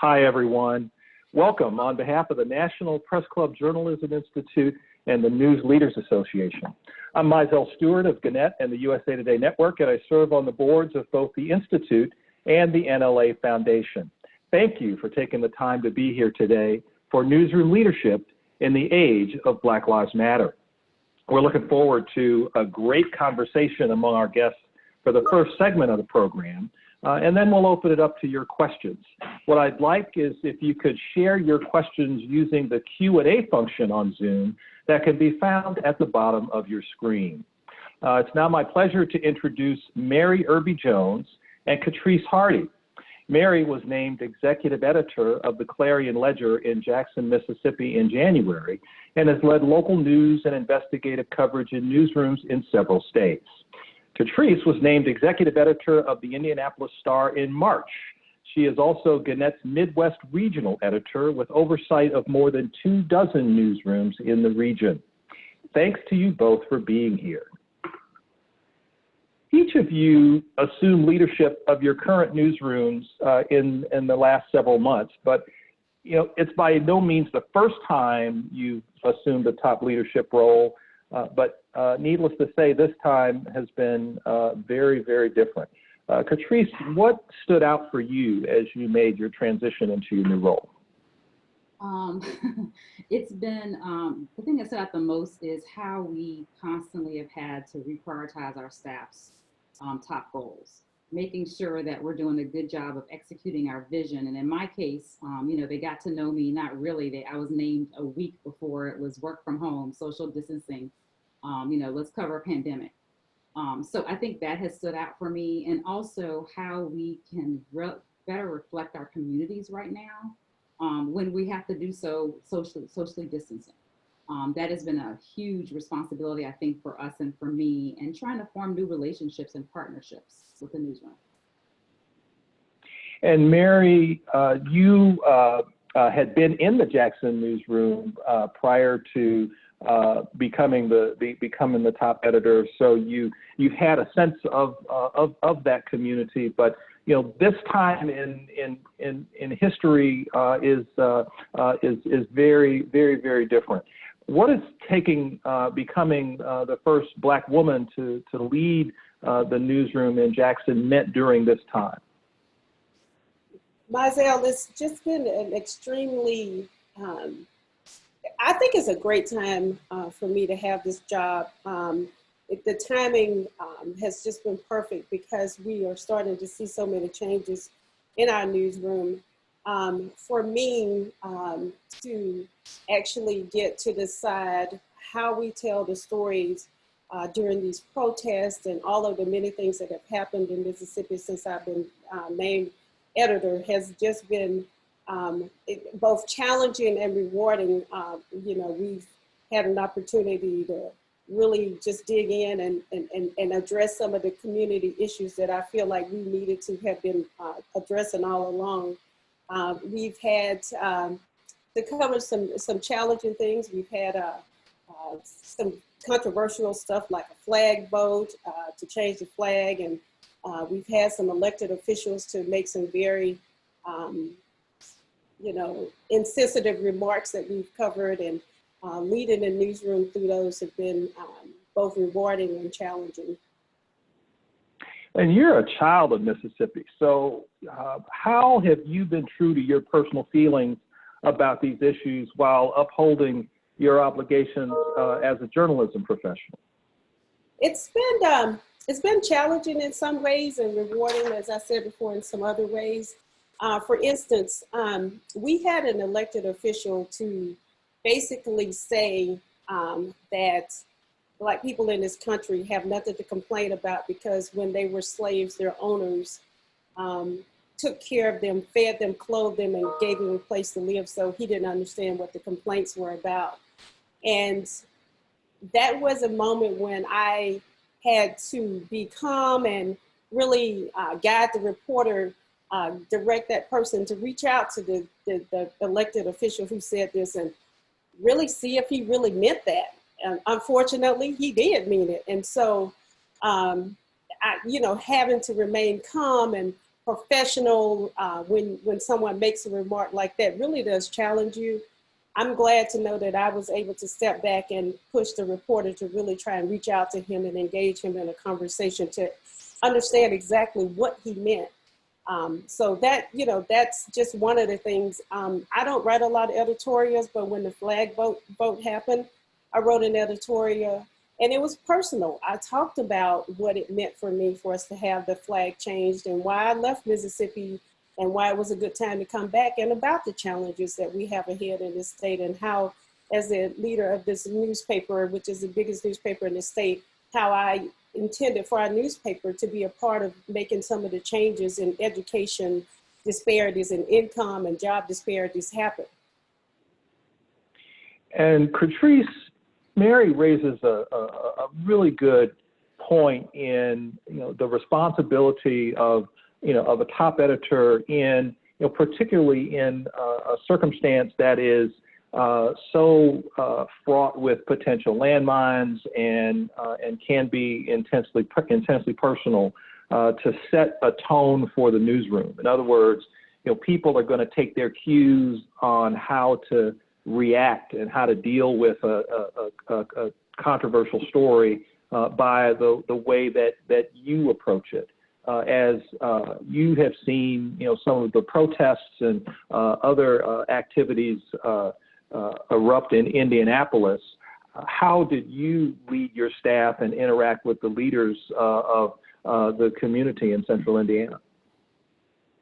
Hi, everyone. Welcome on behalf of the National Press Club Journalism Institute and the News Leaders Association. I'm Mizell Stewart of Gannett and the USA Today Network, and I serve on the boards of both the Institute and the NLA Foundation. Thank you for taking the time to be here today for Newsroom Leadership in the age of Black Lives Matter. We're looking forward to a great conversation among our guests for the first segment of the program. And then we'll open it up to your questions. What I'd like is if you could share your questions using the Q&A function on Zoom that can be found at the bottom of your screen. It's now my pleasure to introduce Mary Irby-Jones and Katrice Hardy. Mary was named executive editor of the Clarion-Ledger in Jackson, Mississippi in January, and has led local news and investigative coverage in newsrooms in several states. Catrice was named executive editor of the Indianapolis Star in March. She is also Gannett's Midwest regional editor with oversight of more than 24 newsrooms in the region. Thanks to you both for being here. Each of you assumed leadership of your current newsrooms in the last several months, but it's by no means the first time you've assumed a top leadership role. But needless to say, this time has been very, very different. Catrice, what stood out for you as you made your transition into your new role? It's been, the thing that stood out the most is how we constantly have had to reprioritize our staff's top goals, making sure that we're doing a good job of executing our vision. And in my case, they got to know me, not really. I was named a week before it was work from home, social distancing. Let's cover a pandemic. So I think that has stood out for me, and also how we can better reflect our communities right now when we have to do so socially distancing. That has been a huge responsibility, I think, for us and for me, and trying to form new relationships and partnerships with the newsroom. And Mary, you had been in the Jackson newsroom prior to becoming the top editor, so you've had a sense of that community. But this time in history is very, very, very different. What is becoming the first Black woman to lead the newsroom in Jackson meant during this time? Mizell, it's just been an extremely I think it's a great time for me to have this job. The timing has just been perfect because we are starting to see so many changes in our newsroom. For me to actually get to decide how we tell the stories during these protests and all of the many things that have happened in Mississippi since I've been named editor has just been both challenging and rewarding. We've had an opportunity to really just dig in and address some of the community issues that I feel like we needed to have been addressing all along. We've had to cover some challenging things. We've had some controversial stuff like a flag vote to change the flag, and we've had some elected officials to make some very insensitive remarks that we've covered, and leading the newsroom through those have been both rewarding and challenging. And you're a child of Mississippi, so how have you been true to your personal feelings about these issues while upholding your obligations as a journalism professional? It's been challenging in some ways and rewarding, as I said before, in some other ways. For instance, we had an elected official to basically say that Black people in this country have nothing to complain about because when they were slaves, their owners took care of them, fed them, clothed them, and gave them a place to live. So he didn't understand what the complaints were about. And that was a moment when I had to be calm and really guide the reporter, direct that person to reach out to the elected official who said this and really see if he really meant that. And unfortunately, he did mean it. And so, having to remain calm and professional when someone makes a remark like that really does challenge you. I'm glad to know that I was able to step back and push the reporter to really try and reach out to him and engage him in a conversation to understand exactly what he meant. So that, you know, that's just one of the things. I don't write a lot of editorials, but when the flag vote happened, I wrote an editorial and it was personal. I talked about what it meant for me for us to have the flag changed and why I left Mississippi and why it was a good time to come back and about the challenges that we have ahead in this state and how, as the leader of this newspaper, which is the biggest newspaper in the state, how I intended for our newspaper to be a part of making some of the changes in education disparities and income and job disparities happen. And Catrice, Mary raises a really good point in, you know, the responsibility of, you know, of a top editor in, you know, particularly in a circumstance that is so fraught with potential landmines and can be intensely personal, to set a tone for the newsroom. In other words, you know, people are going to take their cues on how to react and how to deal with a controversial story by the way that you approach it. As you have seen, you know, some of the protests and other activities erupt in Indianapolis, how did you lead your staff and interact with the leaders of the community in Central Indiana?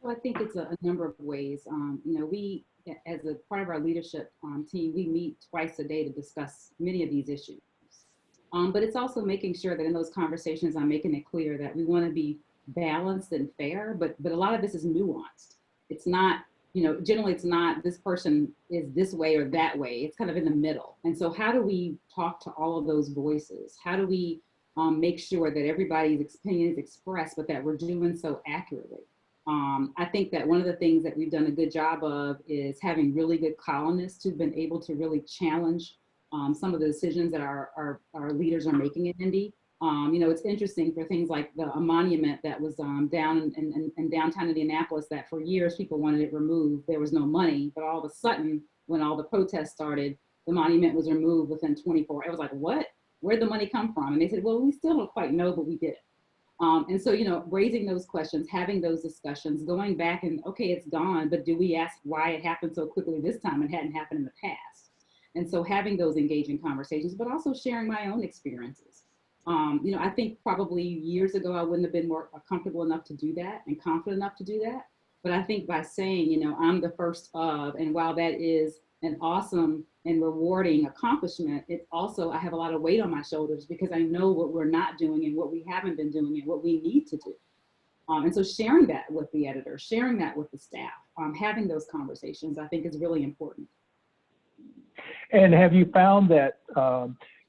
Well, I think it's a number of ways. You know, we, as a part of our leadership team, we meet twice a day to discuss many of these issues. But it's also making sure that in those conversations, I'm making it clear that we want to be balanced and fair, but a lot of this is nuanced. It's not, you know, generally it's not this person is this way or that way. It's kind of in the middle. And so how do we talk to all of those voices? How do we make sure that everybody's opinion is expressed, but that we're doing so accurately? I think that one of the things that we've done a good job of is having really good columnists who've been able to really challenge some of the decisions that our leaders are making in Indy. You know, it's interesting for things like a monument that was down in downtown Indianapolis that for years people wanted it removed. There was no money, but all of a sudden, when all the protests started, the monument was removed within 24 hours. It was like, what? Where'd the money come from? And they said, well, we still don't quite know, but we did it. And so, you know, raising those questions, having those discussions, going back and, okay, it's gone, but do we ask why it happened so quickly this time and hadn't happened in the past? And so having those engaging conversations, but also sharing my own experiences. You know, I think probably years ago, I wouldn't have been more comfortable enough to do that and confident enough to do that. But I think by saying, you know, I'm the first of, and while that is an awesome and rewarding accomplishment, it's also, I have a lot of weight on my shoulders because I know what we're not doing and what we haven't been doing and what we need to do. And so sharing that with the editor, sharing that with the staff, having those conversations, I think is really important. And have you found that,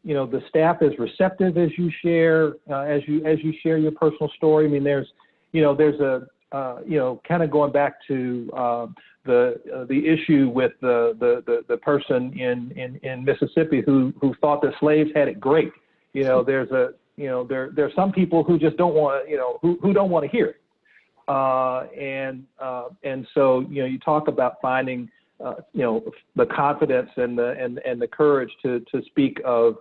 you know, the staff is receptive as you share, as you share your personal story? I mean, there's a, you know, kind of going back to the issue with the person in Mississippi who thought that slaves had it great. You know, there's there's some people who just don't want, you know, who don't want to hear it. And so, you know, you talk about finding, you know, the confidence and the courage to speak of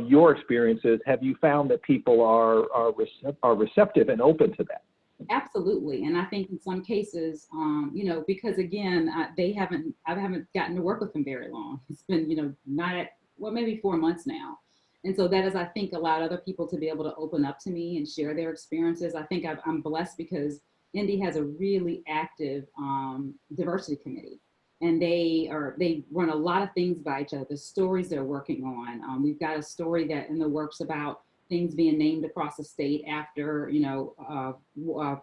your experiences. Have you found that people are receptive and open to that? Absolutely. And I think in some cases, you know, because again, I haven't gotten to work with them very long. It's been, you know, maybe 4 months now. And so that has, I think, allowed other people to be able to open up to me and share their experiences. I think I'm blessed because Indy has a really active diversity committee. And they run a lot of things by each other, the stories they're working on. We've got a story that in the works about things being named across the state after, you know,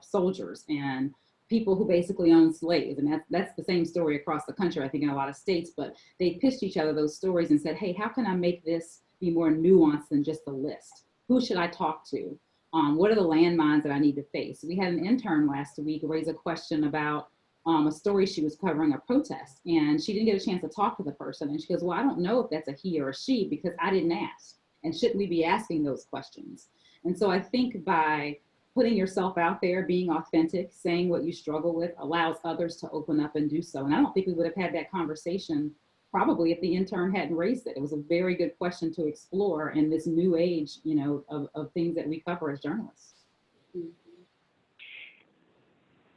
soldiers and people who basically owned slaves. And that's the same story across the country, I think, in a lot of states. But they pitched each other those stories and said, hey, how can I make this be more nuanced than just a list? Who should I talk to? What are the landmines that I need to face? We had an intern last week raise a question about a story she was covering, a protest, and she didn't get a chance to talk to the person. And she goes, well, I don't know if that's a he or a she because I didn't ask. And shouldn't we be asking those questions? And so I think by putting yourself out there, being authentic, saying what you struggle with allows others to open up and do so. And I don't think we would have had that conversation probably if the intern hadn't raised it. It was a very good question to explore in this new age, you know, of things that we cover as journalists.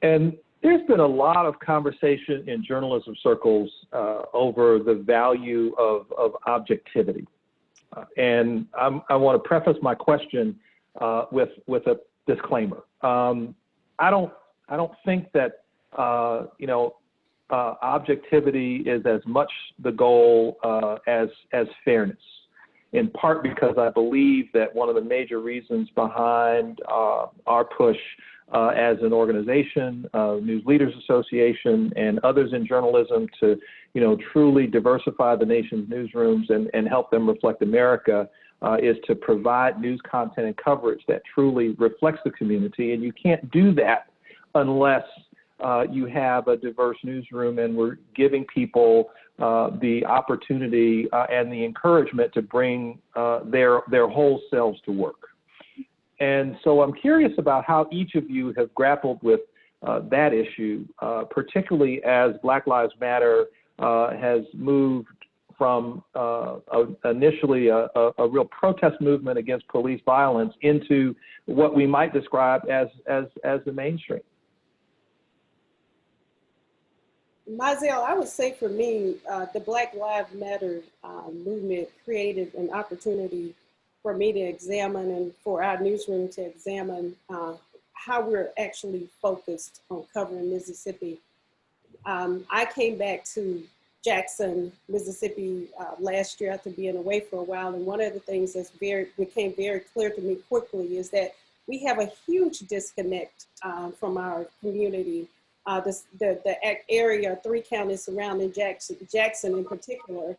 And there's been a lot of conversation in journalism circles over the value of objectivity. And I want to preface my question with a disclaimer. I don't think that objectivity is as much the goal as fairness. In part because I believe that one of the major reasons behind our push as an organization, News Leaders Association, and others in journalism to, truly diversify the nation's newsrooms and help them reflect America is to provide news content and coverage that truly reflects the community. And you can't do that unless you have a diverse newsroom, and we're giving people the opportunity and the encouragement to bring their whole selves to work. And so I'm curious about how each of you have grappled with that issue, particularly as Black Lives Matter has moved from initially a real protest movement against police violence into what we might describe as the mainstream. Mizell, I would say for me, the Black Lives Matter movement created an opportunity for me to examine and for our newsroom to examine how we're actually focused on covering Mississippi. I came back to Jackson, Mississippi last year after being away for a while, and one of the things that became very clear to me quickly is that we have a huge disconnect from our community. The area, 3 counties surrounding Jackson in particular,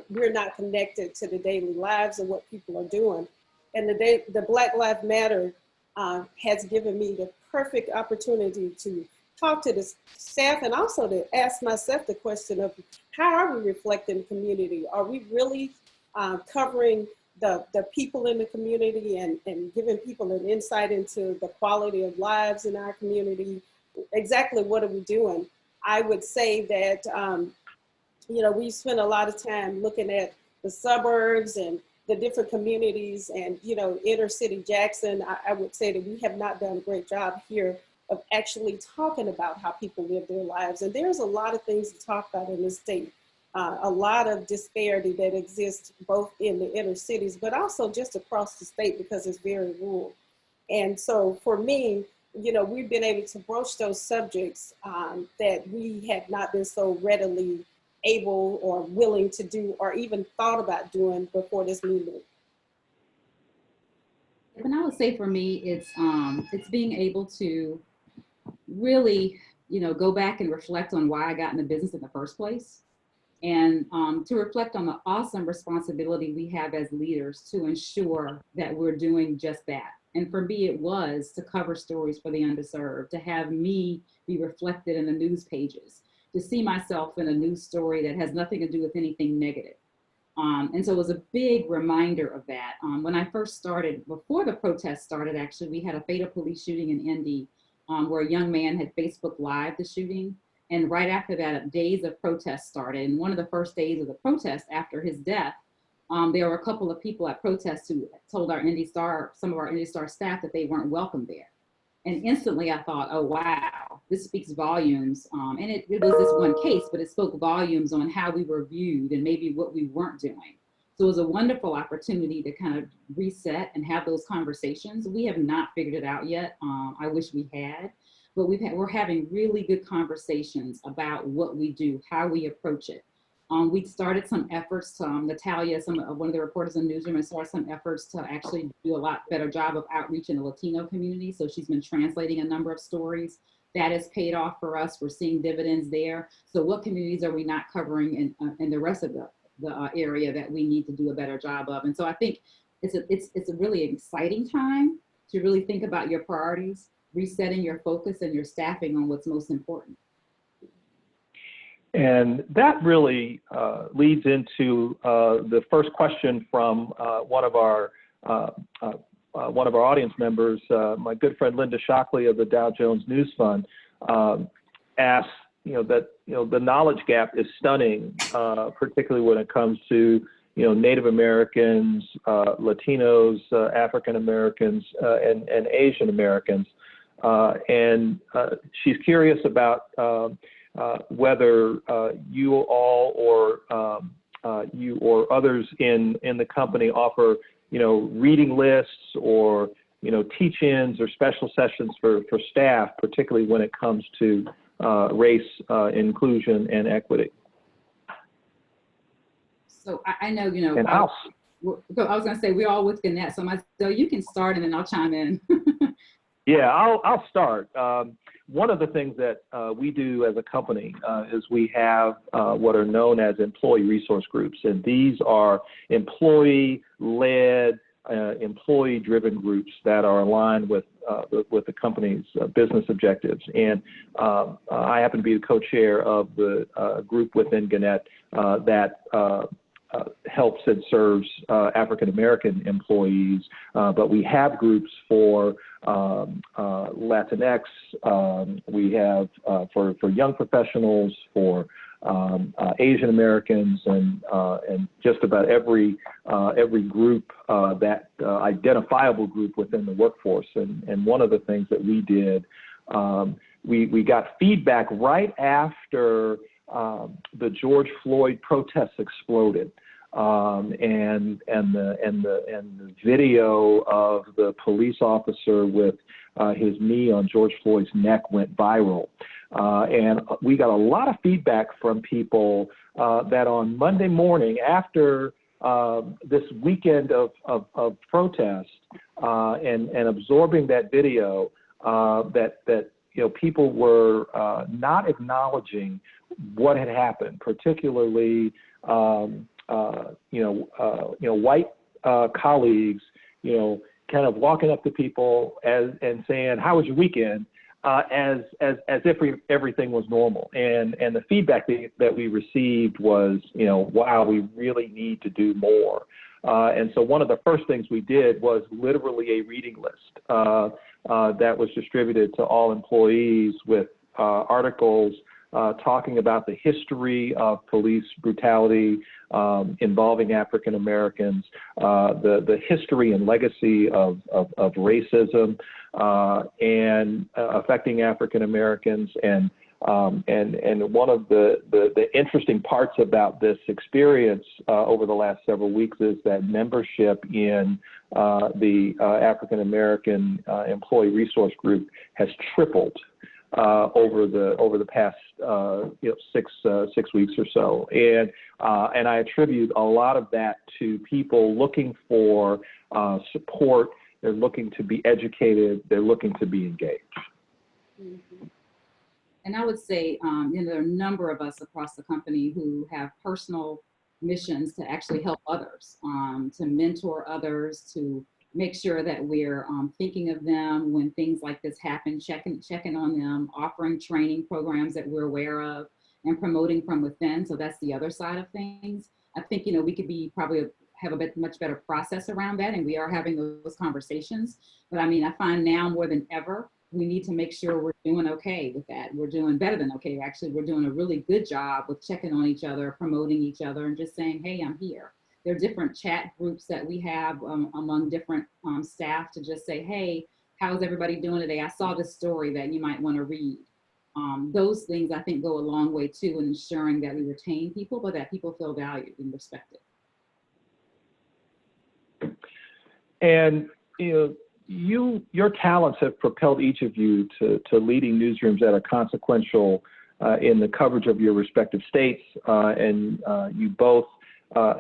we're not connected to the daily lives of what people are doing. And the Black Lives Matter has given me the perfect opportunity to talk to the staff and also to ask myself the question of how are we reflecting the community? Are we really covering the people in the community and giving people an insight into the quality of lives in our community? Exactly what are we doing? I would say that, we spent a lot of time looking at the suburbs and the different communities and, inner city Jackson. I would say that we have not done a great job here of actually talking about how people live their lives. And there's a lot of things to talk about in this state. A lot of disparity that exists both in the inner cities, but also just across the state because it's very rural. And so for me, we've been able to broach those subjects that we have not been so readily able or willing to do or even thought about doing before this movement. And I would say for me, it's being able to really, go back and reflect on why I got in the business in the first place. And to reflect on the awesome responsibility we have as leaders to ensure that we're doing just that. And for me, it was to cover stories for the underserved, to have me be reflected in the news pages, to see myself in a news story that has nothing to do with anything negative. And so it was a big reminder of that. When I first started, before the protest started, actually, we had a fatal police shooting in Indy where a young man had Facebook Live the shooting. And right after that, days of protest started. And one of the first days of the protest after his death, there were a couple of people at protest who told some of our Indy Star staff that they weren't welcome there. And instantly I thought, oh, wow, this speaks volumes. And it was this one case, but it spoke volumes on how we were viewed and maybe what we weren't doing. So it was a wonderful opportunity to kind of reset and have those conversations. We have not figured it out yet. I wish we had. But we're having really good conversations about what we do, how we approach it. We started some efforts to, Natalia, one of the reporters in Newsroom, and started some efforts to actually do a lot better job of outreach in the Latino community. So she's been translating a number of stories. That has paid off for us. We're seeing dividends there. So what communities are we not covering in the rest of the area that we need to do a better job of? And so I think it's a really exciting time to really think about your priorities, resetting your focus and your staffing on what's most important. And that really leads into the first question from one of our one of our audience members, my good friend Linda Shockley of the Dow Jones News Fund, asked, that, the knowledge gap is stunning, particularly when it comes to, Native Americans, Latinos, African Americans, and Asian Americans. And she's curious about whether you all or you or others in the company offer, reading lists or, teach-ins or special sessions for staff, particularly when it comes to race, inclusion, and equity. So I know, And I was going to say we're all with Gannett, so you can start and then I'll chime in. Yeah, I'll start. One of the things that we do as a company is we have what are known as employee resource groups, and these are employee-led, employee-driven groups that are aligned with the company's business objectives. And I happen to be the co-chair of the group within Gannett that helps and serves African-American employees, but we have groups for Latinx, we have for young professionals, for Asian Americans, and just about every group that identifiable group within the workforce. And one of the things that we did, we got feedback right after the George Floyd protests exploded, and the video of the police officer with his knee on George Floyd's neck went viral, and we got a lot of feedback from people that on Monday morning after this weekend of protest and absorbing that video, that people were not acknowledging what had happened, particularly white colleagues, kind of walking up to people and saying, "How was your weekend?" As if everything was normal. And the feedback that we received was, wow, we really need to do more. And so one of the first things we did was literally a reading list that was distributed to all employees with articles talking about the history of police brutality involving African Americans, the history and legacy of racism and affecting African Americans. And one of the interesting parts about this experience over the last several weeks is that membership in the African American Employee Resource Group has tripled over the past 6 weeks or so, and I attribute a lot of that to people looking for support. They're looking to be educated. They're looking to be engaged. Mm-hmm. And I would say, there are a number of us across the company who have personal missions to actually help others, to mentor others, to make sure that we're thinking of them when things like this happen, checking on them, offering training programs that we're aware of, and promoting from within. So that's the other side of things. I think, we could have a much better process around that, and we are having those conversations. But I find now more than ever, we need to make sure we're doing okay with that. We're doing better than okay. Actually, we're doing a really good job with checking on each other, promoting each other, and just saying, hey, I'm here. There are different chat groups that we have among different staff to just say, hey, how's everybody doing today? I saw this story that you might want to read. Those things I think go a long way too in ensuring that we retain people, but that people feel valued and respected. And your talents have propelled each of you to leading newsrooms that are consequential in the coverage of your respective states, and you both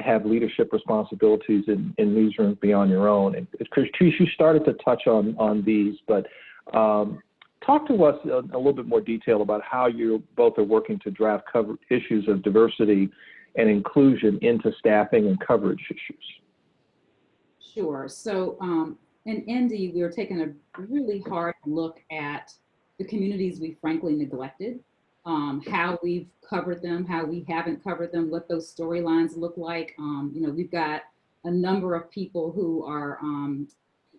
have leadership responsibilities in newsrooms beyond your own. And Catrice, you started to touch on these, but talk to us a little bit more detail about how you both are working to drive issues of diversity and inclusion into staffing and coverage issues. Sure. So in Indy, we were taking a really hard look at the communities we frankly neglected, how we've covered them, how we haven't covered them, what those storylines look like. We've got a number of people who are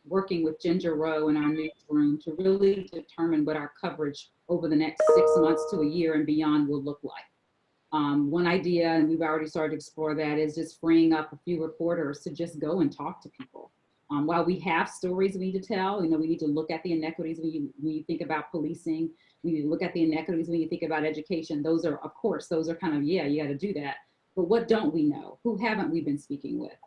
working with Ginger Rowe in our newsroom to really determine what our coverage over the next 6 months to a year and beyond will look like. One idea, and we've already started to explore that, is just freeing up a few reporters to just go and talk to people. While we have stories we need to tell, we need to look at the inequities when you think about policing. We need to look at the inequities when you think about education. Those are, of course, those are kind of, yeah, you got to do that. But what don't we know? Who haven't we been speaking with?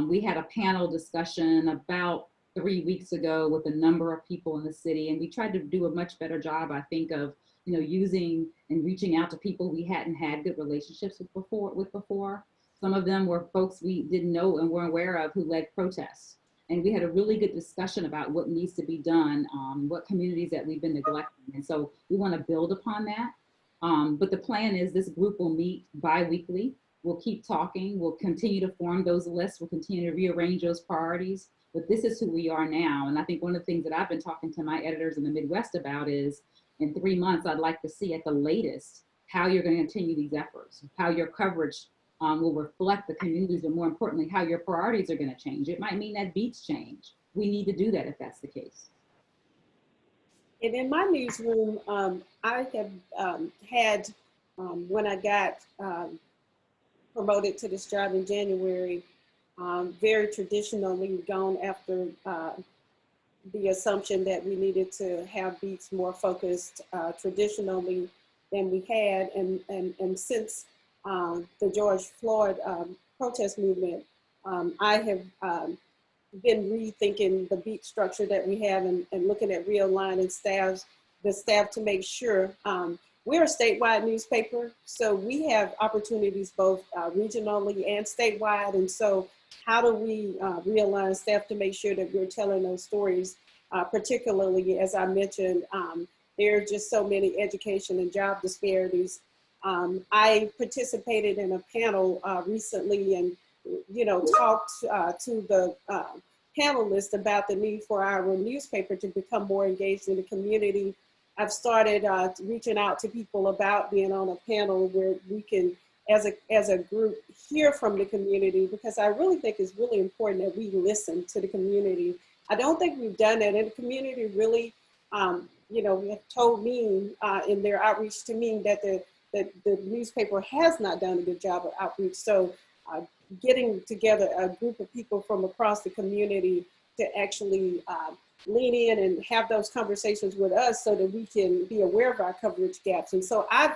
We had a panel discussion about 3 weeks ago with a number of people in the city, and we tried to do a much better job, I think, of using and reaching out to people we hadn't had good relationships with before. Some of them were folks we didn't know and weren't aware of who led protests. And we had a really good discussion about what needs to be done, what communities that we've been neglecting. And so we want to build upon that. But the plan is this group will meet bi-weekly. We'll keep talking. We'll continue to form those lists. We'll continue to rearrange those priorities. But this is who we are now. And I think one of the things that I've been talking to my editors in the Midwest about is, in 3 months, I'd like to see at the latest how you're going to continue these efforts, how your coverage will reflect the communities, but more importantly, how your priorities are going to change. It might mean that beats change. We need to do that if that's the case. And in my newsroom, I have had, when I got promoted to this job in January, very traditionally gone after the assumption that we needed to have beats more focused traditionally than we had. And since the George Floyd protest movement, I have been rethinking the beat structure that we have and looking at realigning the staff to make sure we're a statewide newspaper. So we have opportunities both regionally and statewide. And so how do we realign staff to make sure that we're telling those stories, particularly, as I mentioned, there are just so many education and job disparities. I participated in a panel recently and, talked to the panelists about the need for our newspaper to become more engaged in the community. I've started reaching out to people about being on a panel where we can, as a group, hear from the community, because I really think it's really important that we listen to the community. I don't think we've done that, and the community really, have told me in their outreach to me that the newspaper has not done a good job of outreach. So getting together a group of people from across the community to actually lean in and have those conversations with us so that we can be aware of our coverage gaps. And so I've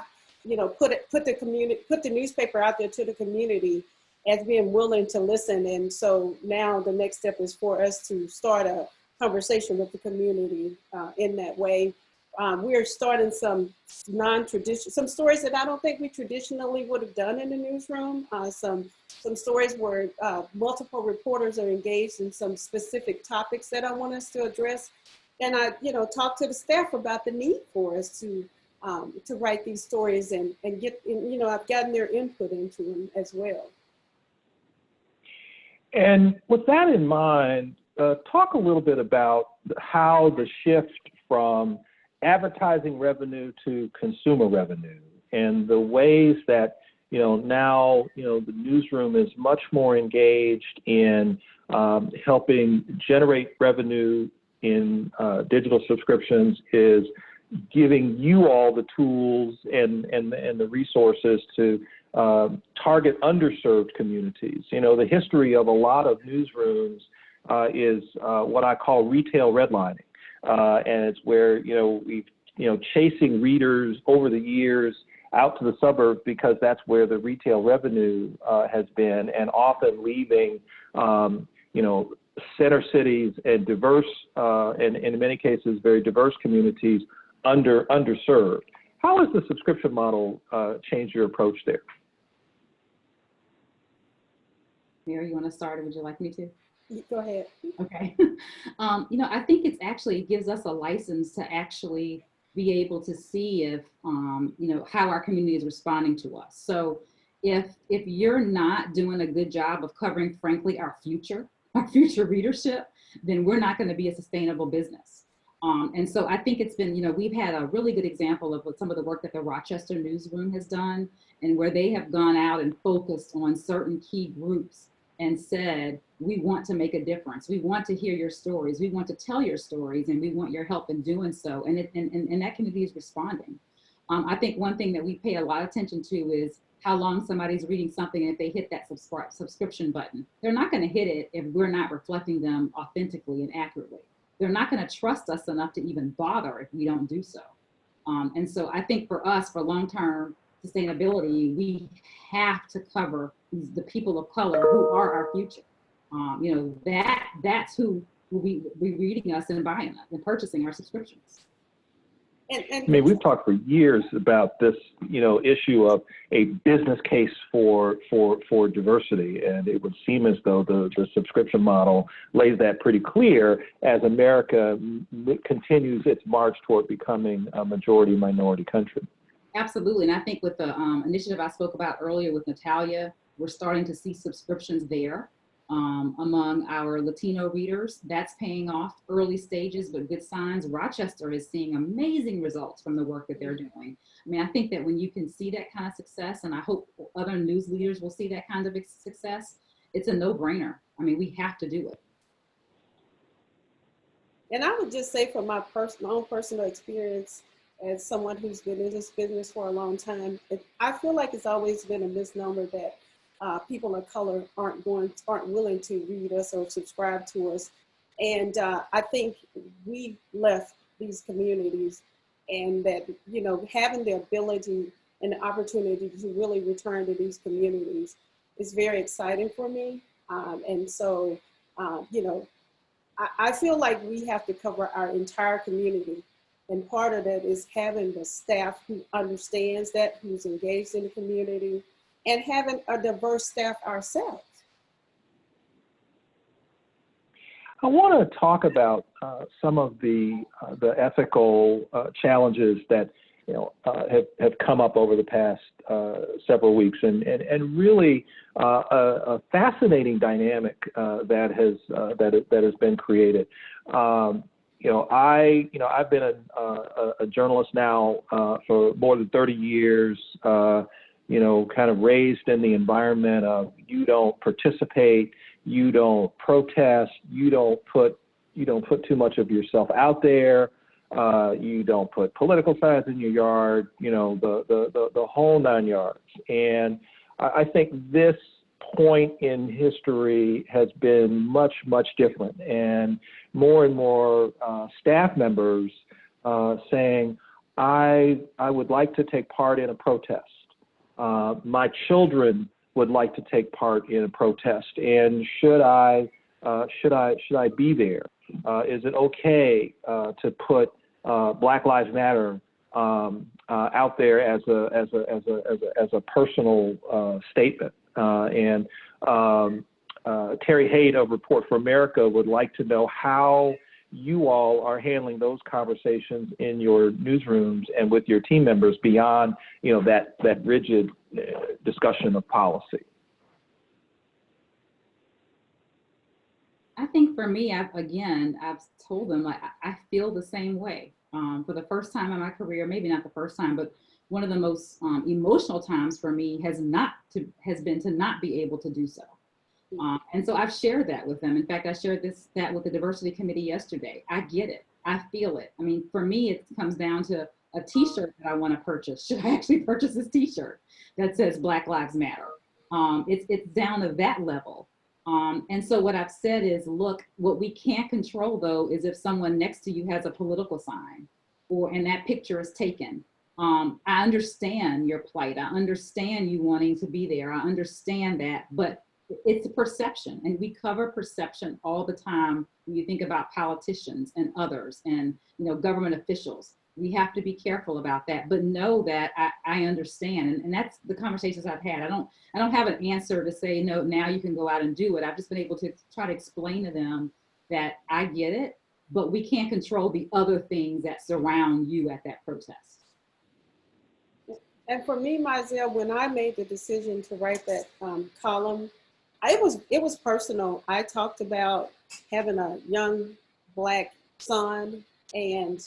put the newspaper out there to the community as being willing to listen. And so now the next step is for us to start a conversation with the community in that way. We're starting some some stories that I don't think we traditionally would have done in the newsroom. Some stories where multiple reporters are engaged in some specific topics that I want us to address. And I, talk to the staff about the need for us to write these stories and get, I've gotten their input into them as well. And with that in mind, talk a little bit about how the shift from advertising revenue to consumer revenue and the ways that, now, the newsroom is much more engaged in helping generate revenue in digital subscriptions, is giving you all the tools and the resources to target underserved communities. The history of a lot of newsrooms is what I call retail redlining. And it's where, we've, chasing readers over the years out to the suburbs because that's where the retail revenue has been, and often leaving, center cities and diverse, and in many cases, very diverse communities underserved. How has the subscription model changed your approach there? Mary, you want to start, or would you like me to? Go ahead. Okay. I think it gives us a license to actually be able to see if, how our community is responding to us. So if you're not doing a good job of covering, frankly, our future readership, then we're not going to be a sustainable business. And so I think it's been, we've had a really good example of what some of the work that the Rochester Newsroom has done, and where they have gone out and focused on certain key groups and said, we want to make a difference. We want to hear your stories. We want to tell your stories, and we want your help in doing so. And that community is responding. I think one thing that we pay a lot of attention to is how long somebody's reading something, and if they hit that subscription button. They're not going to hit it if we're not reflecting them authentically and accurately. They're not going to trust us enough to even bother if we don't do so. And so I think for us, for long-term sustainability, we have to cover the people of color who are our future. You know, that's who will be reading us and buying us and purchasing our subscriptions. I mean, we've talked for years about this, you know, issue of a business case for diversity, and it would seem as though the subscription model lays that pretty clear as America continues its march toward becoming a majority minority country. Absolutely, and I think with the initiative I spoke about earlier with Natalia, we're starting to see subscriptions there. Among our Latino readers, that's paying off, early stages, but good signs. Rochester is seeing amazing results from the work that they're doing. I mean, I think that when you can see that kind of success, and I hope other news leaders will see that kind of success, it's a no-brainer. I mean, we have to do it. And I would just say from my own personal experience as someone who's been in this business for a long time, I feel like it's always been a misnomer that people of color aren't willing to read us or subscribe to us. And I think we left these communities, and that, you know, having the ability and the opportunity to really return to these communities is very exciting for me. And so, you know, I feel like we have to cover our entire community. And part of that is having the staff who understands that, who's engaged in the community, and having a diverse staff ourselves. I want to talk about some of the ethical challenges that, you know, have come up over the past several weeks, and really a fascinating dynamic that has been created. You know, I've been a journalist now for more than 30 years. You know, kind of raised in the environment of you don't participate, you don't protest, you don't put too much of yourself out there, you don't put political signs in your yard, you know, the whole 9 yards. And I think this point in history has been much different, and more staff members saying, I would like to take part in a protest. My children would like to take part in a protest, and should I be there? Is it okay to put Black Lives Matter out there as a personal statement? And Terry Haight of Report for America would like to know how you all are handling those conversations in your newsrooms and with your team members beyond, you know, that rigid discussion of policy. I think for me, I've told them, like, I feel the same way. For the first time in my career, maybe not the first time, but one of the most emotional times for me has been to not be able to do so. And so I've shared that with them. In fact, I shared that with the diversity committee yesterday. I get it. I feel it. I mean, for me, it comes down to a t-shirt that I want to purchase. Should I actually purchase this t-shirt that says Black Lives Matter? It's down to that level. And so what I've said is, look, what we can't control, though, is if someone next to you has a political sign and that picture is taken. I understand your plight. I understand you wanting to be there. I understand that, but it's a perception, and we cover perception all the time when you think about politicians and others and, you know, government officials. We have to be careful about that, but know that I understand, and that's the conversations I've had. I don't have an answer to say, no, now you can go out and do it. I've just been able to try to explain to them that I get it, but we can't control the other things that surround you at that protest. And for me, Mizell, when I made the decision to write that column, it was personal. I talked about having a young Black son and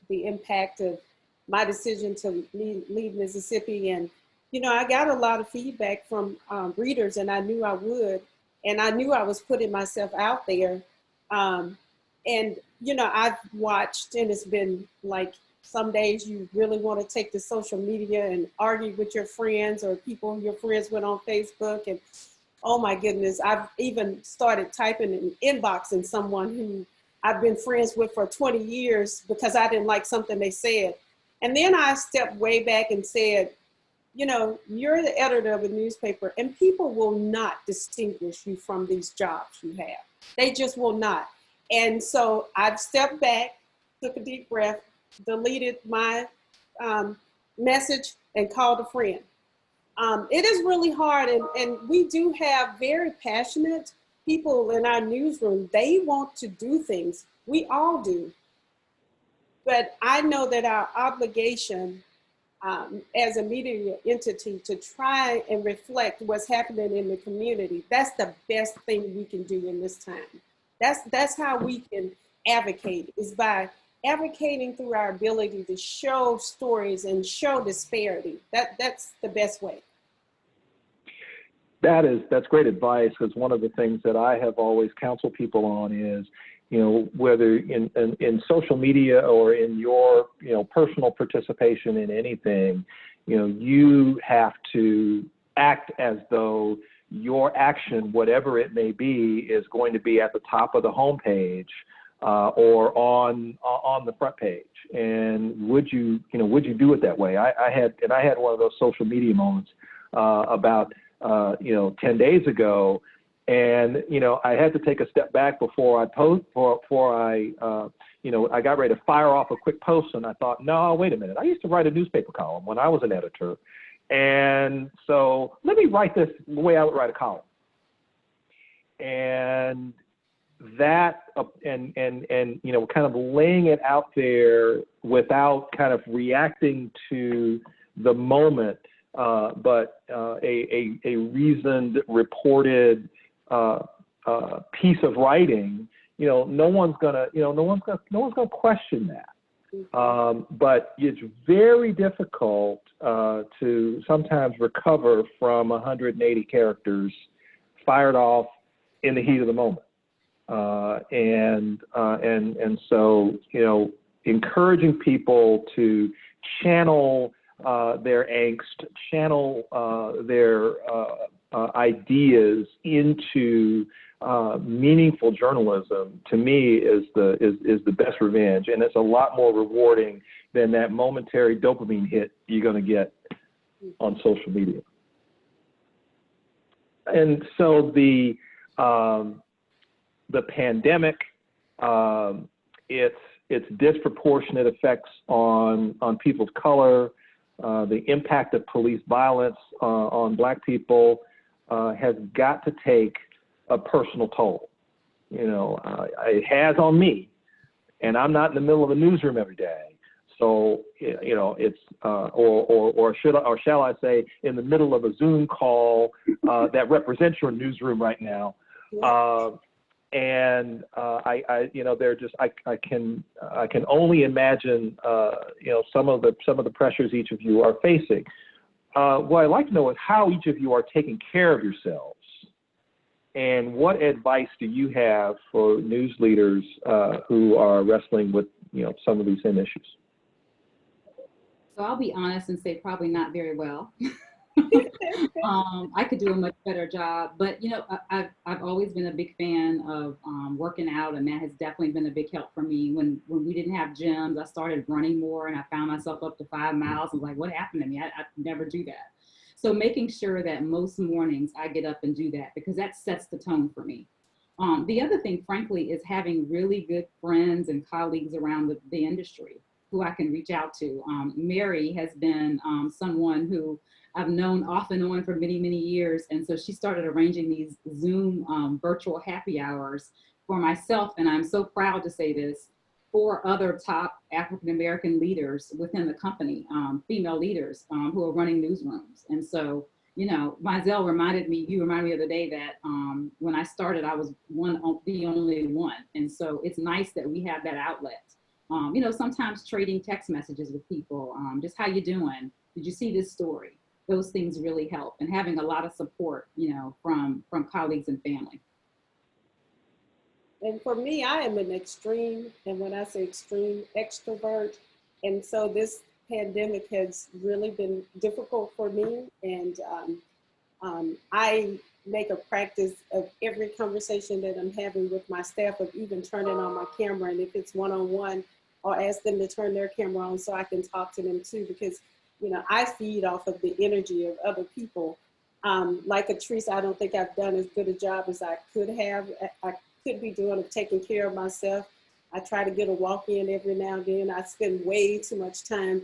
the impact of my decision to leave Mississippi. And, you know, I got a lot of feedback from readers, and I knew I would. And I knew I was putting myself out there. And, you know, I've watched, and it's been like, some days you really want to take to social media and argue with your friends or people your friends went on Facebook. And oh my goodness, I've even started typing and inboxing someone who I've been friends with for 20 years because I didn't like something they said. And then I stepped way back and said, you know, you're the editor of a newspaper and people will not distinguish you from these jobs you have. They just will not. And so I've stepped back, took a deep breath, deleted my message and called a friend. It is really hard, and we do have very passionate people in our newsroom. They want to do things. We all do. But I know that our obligation as a media entity to try and reflect what's happening in the community, that's the best thing we can do in this time. That's how we can advocate, is by advocating through our ability to show stories and show disparity. That's the best way. That's great advice, because one of the things that I have always counseled people on is, you know, whether in social media or in your, you know, personal participation in anything, you know, you have to act as though your action, whatever it may be, is going to be at the top of the homepage or on the front page. And would you do it that way? I had one of those social media moments about 10 days ago, and you know, I had to take a step back before I I got ready to fire off a quick post, and I thought, no, wait a minute. I used to write a newspaper column when I was an editor, and so let me write this the way I would write a column. And that and you know, kind of laying it out there without kind of reacting to the moment, but a reasoned, reported piece of writing, you know, no one's gonna question that. But it's very difficult to sometimes recover from 180 characters fired off in the heat of the moment. And so, you know, encouraging people to channel their angst, channel their ideas into meaningful journalism, to me, is the best revenge, and it's a lot more rewarding than that momentary dopamine hit you're going to get on social media. And so the pandemic, its disproportionate effects on people of color, the impact of police violence on Black people has got to take a personal toll. You know, it has on me, and I'm not in the middle of a newsroom every day. So, you know, it's or shall I say, in the middle of a Zoom call that represents your newsroom right now. And I you know, I can only imagine you know, some of the pressures each of you are facing. What I'd like to know is how each of you are taking care of yourselves, and what advice do you have for news leaders who are wrestling with, you know, some of these same issues? So I'll be honest and say probably not very well. I could do a much better job, but you know, I've always been a big fan of working out, and that has definitely been a big help for me. When we didn't have gyms, I started running more, and I found myself up to 5 miles. I was like, what happened to me? I never do that. So making sure that most mornings I get up and do that, because that sets the tone for me. The other thing, frankly, is having really good friends and colleagues around the industry who I can reach out to. Mary has been someone who I've known off and on for many, many years. And so she started arranging these Zoom virtual happy hours for myself. And I'm so proud to say this, 4 other top African-American leaders within the company, female leaders who are running newsrooms. And so, you know, Mizell reminded me the other day that when I started, I was the only one. And so it's nice that we have that outlet. You know, sometimes trading text messages with people, just how you doing? Did you see this story? those things really help, and having a lot of support, you know, from colleagues and family. And for me, I am an extreme, and when I say extreme, extrovert. And so this pandemic has really been difficult for me. And I make a practice of every conversation that I'm having with my staff of even turning on my camera. And if it's one-on-one, I'll ask them to turn their camera on so I can talk to them too, because, you know, I feed off of the energy of other people. Like Catrice, I don't think I've done as good a job as I could have. I could be doing of taking care of myself. I try to get a walk in every now and then. I spend way too much time.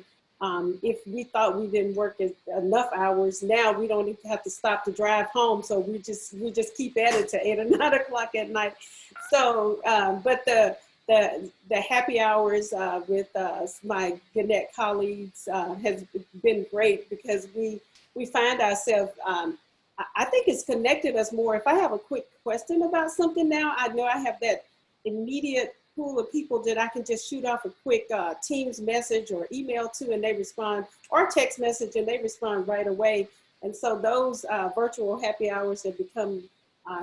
If we thought we didn't work enough hours, now we don't even have to stop to drive home. So we just keep at it to 8 or 9 o'clock at night. So, but the happy hours with my Gannett colleagues has been great, because we find ourselves, I think it's connected us more. If I have a quick question about something now, I know I have that immediate pool of people that I can just shoot off a quick Teams message or email to, and they respond, or text message, and they respond right away. And so those virtual happy hours have become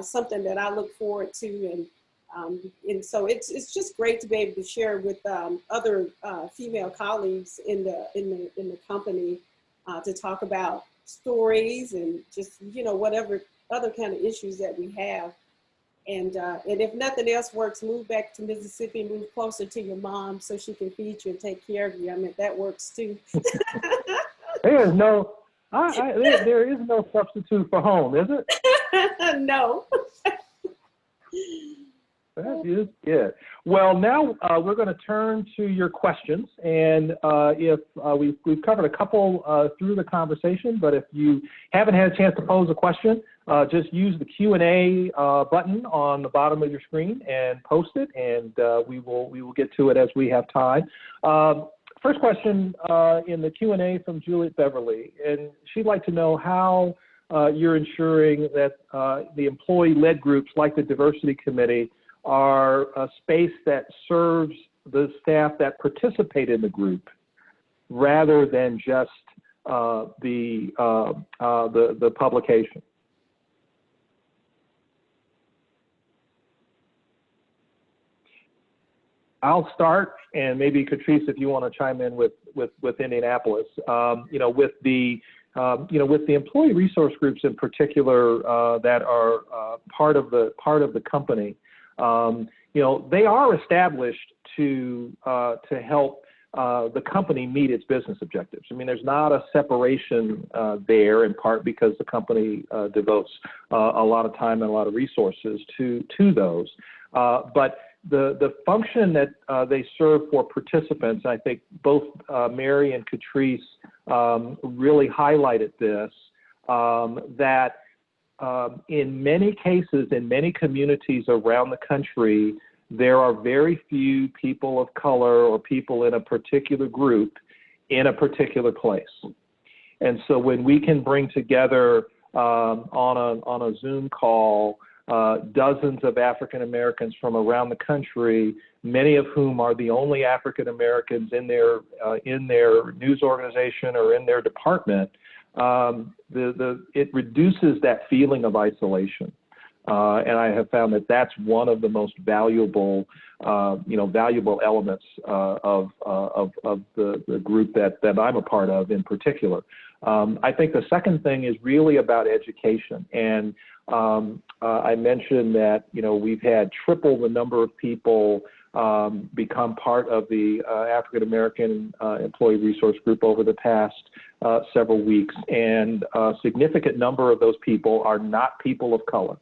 something that I look forward to. And so it's just great to be able to share with other female colleagues in the company to talk about stories and just, you know, whatever other kind of issues that we have. And if nothing else works, move back to Mississippi, move closer to your mom so she can feed you and take care of you. I mean, that works too. There is no substitute for home, is it? No. That is it. Well, now we're going to turn to your questions, and if we've covered a couple through the conversation, but if you haven't had a chance to pose a question, just use the Q&A button on the bottom of your screen and post it, and we will get to it as we have time. First question in the Q&A from Juliet Beverly, and she'd like to know how you're ensuring that the employee-led groups like the Diversity Committee are a space that serves the staff that participate in the group, rather than just the publication. I'll start, and maybe Catrice, if you want to chime in with Indianapolis. You know, with the employee resource groups in particular that are part of the company. You know, they are established to help the company meet its business objectives. I mean, there's not a separation there, in part because the company devotes a lot of time and a lot of resources to those. But the function that they serve for participants, I think both Mary and Catrice really highlighted this, that in many cases, in many communities around the country, there are very few people of color or people in a particular group in a particular place. And so when we can bring together on a Zoom call dozens of African Americans from around the country, many of whom are the only African Americans in their news organization or in their department, it reduces that feeling of isolation. And I have found that that's one of the most valuable, valuable elements of the group that I'm a part of in particular. I think the second thing is really about education. And I mentioned that, we've had triple the number of people become part of the African American Employee Resource Group over the past several weeks. And a significant number of those people are not people of color,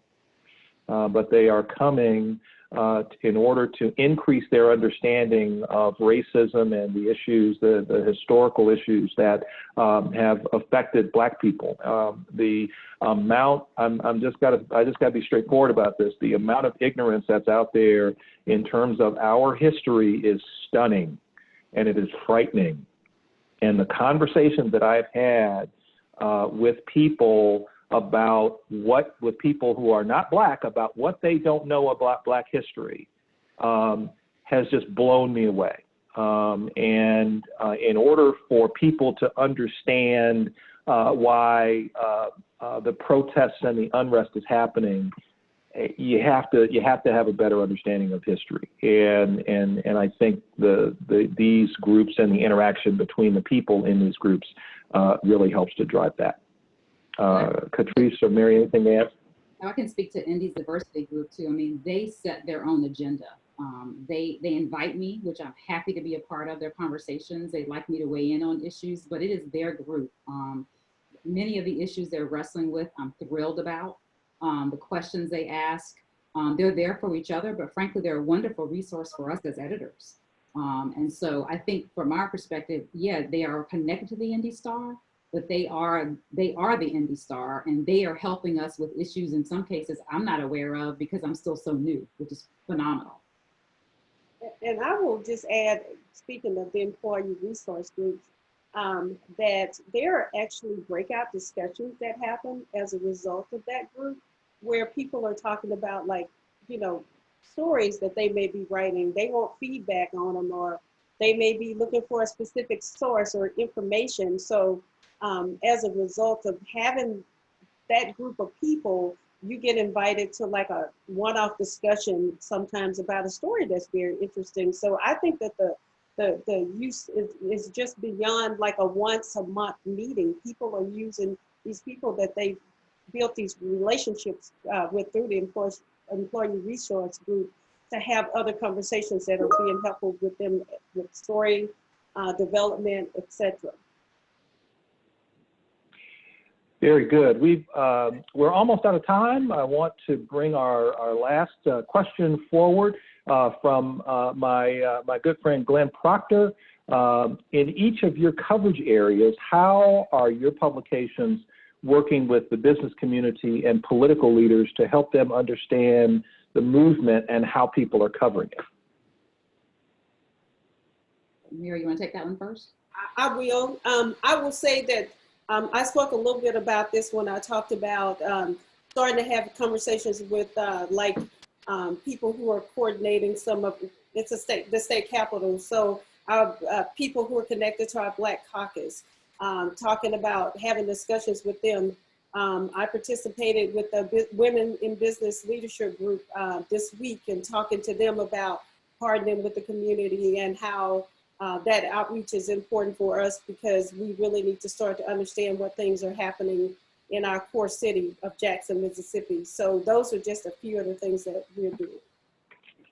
but they are coming in order to increase their understanding of racism and the issues, the historical issues that have affected Black people. The amount, I just got to be straightforward about this. The amount of ignorance that's out there in terms of our history is stunning, and it is frightening. And the conversations that I've had with people with people who are not Black, about what they don't know about Black history has just blown me away. And in order for people to understand why the protests and the unrest is happening, you have to have a better understanding of history, and I think these groups and the interaction between the people in these groups really helps to drive that. Catrice or Mary, anything to add? I can speak to Indy's diversity group too. I mean, they set their own agenda. They invite me, which I'm happy to be a part of their conversations. They like me to weigh in on issues, but it is their group. Many of the issues they're wrestling with, I'm thrilled about. The questions they ask, they're there for each other, but frankly, they're a wonderful resource for us as editors. And so I think from our perspective, yeah, they are connected to the Indy Star, but they are the Indy Star, and they are helping us with issues in some cases I'm not aware of because I'm still so new, which is phenomenal. And I will just add, speaking of the employee resource groups, that there are actually breakout discussions that happen as a result of that group, where people are talking about, like, you know, stories that they may be writing. They want feedback on them, or they may be looking for a specific source or information. So as a result of having that group of people, you get invited to like a one-off discussion sometimes about a story that's very interesting. So I think that the use is just beyond like a once a month meeting. People are using these people that they've built these relationships with through the employee resource group to have other conversations that are being helpful with them with story development, etc. Very good. We're almost out of time. I want to bring our last question forward from my good friend Glenn Proctor. In each of your coverage areas, how are your publications working with the business community and political leaders to help them understand the movement and how people are covering it? Mary, you want to take that one first? I will. I will say that I spoke a little bit about this when I talked about starting to have conversations with people who are coordinating some of the state capitol. So our people who are connected to our Black Caucus, talking about having discussions with them. I participated with the Women in Business Leadership Group this week and talking to them about partnering with the community and how that outreach is important for us, because we really need to start to understand what things are happening in our core city of Jackson, Mississippi. So those are just a few of the things that we're doing.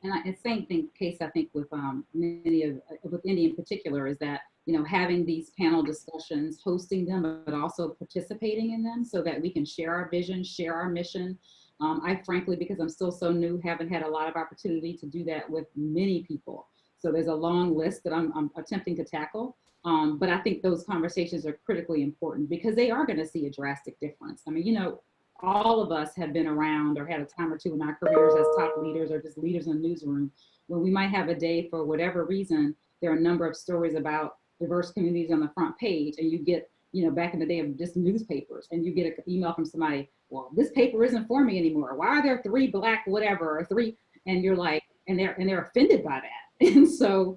And same thing, case I think with with Indy in particular, is that, you know, having these panel discussions, hosting them, but also participating in them so that we can share our vision, share our mission. I frankly, because I'm still so new, haven't had a lot of opportunity to do that with many people. So there's a long list that I'm attempting to tackle. But I think those conversations are critically important because they are going to see a drastic difference. I mean, you know, all of us have been around or had a time or two in our careers as top leaders or just leaders in the newsroom, when we might have a day for whatever reason, there are a number of stories about diverse communities on the front page, and you get, you know, back in the day of just newspapers, and you get an email from somebody, well, this paper isn't for me anymore. Why are there 3 Black whatever, or 3, and you're like, and they're offended by that. And so,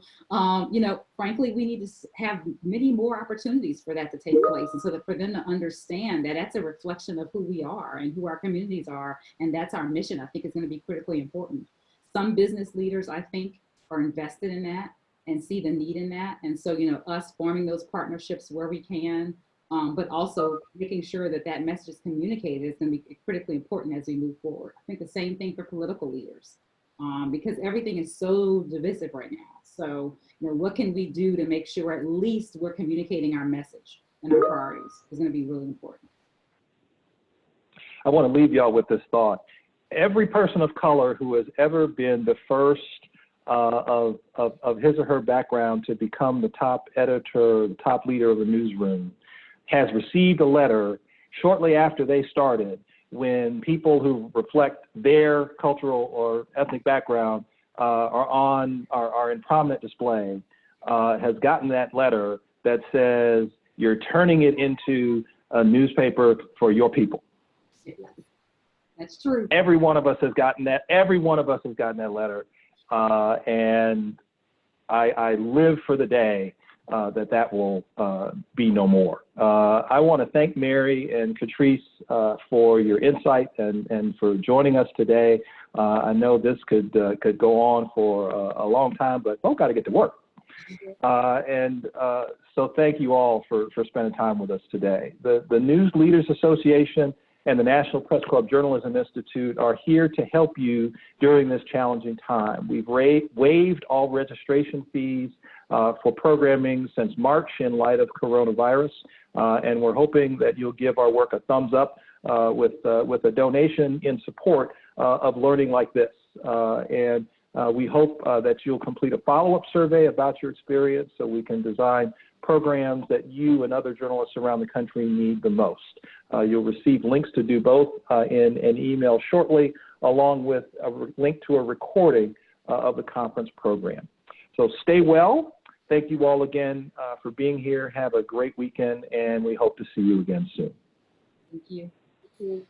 you know, frankly, we need to have many more opportunities for that to take place. And so that for them to understand that that's a reflection of who we are and who our communities are, and that's our mission, I think is going to be critically important. Some business leaders, I think, are invested in that and see the need in that. And so, you know, us forming those partnerships where we can, but also making sure that that message is communicated is going to be critically important as we move forward. I think the same thing for political leaders. Because everything is so divisive right now. So, you know, what can we do to make sure at least we're communicating our message and our priorities is going to be really important. I want to leave y'all with this thought. Every person of color who has ever been the first of his or her background to become the top editor, the top leader of a newsroom, has received a letter shortly after they started, when people who reflect their cultural or ethnic background are in prominent display, has gotten that letter that says you're turning it into a newspaper for your people. That's true. Every one of us has gotten that. Every one of us has gotten that letter, and I live for the day that will be no more. I want to thank Mary and Catrice for your insight and for joining us today. I know this could go on for a long time, but folks got to get to work. So thank you all for spending time with us today. The News Leaders Association and the National Press Club Journalism Institute are here to help you during this challenging time. We've waived all registration fees for programming since March in light of coronavirus, and we're hoping that you'll give our work a thumbs up with a donation in support of learning like this. We hope that you'll complete a follow-up survey about your experience so we can design programs that you and other journalists around the country need the most. You'll receive links to do both in an email shortly, along with a link to a recording of the conference program. So stay well. Thank you all again for being here. Have a great weekend, and we hope to see you again soon. Thank you. Thank you.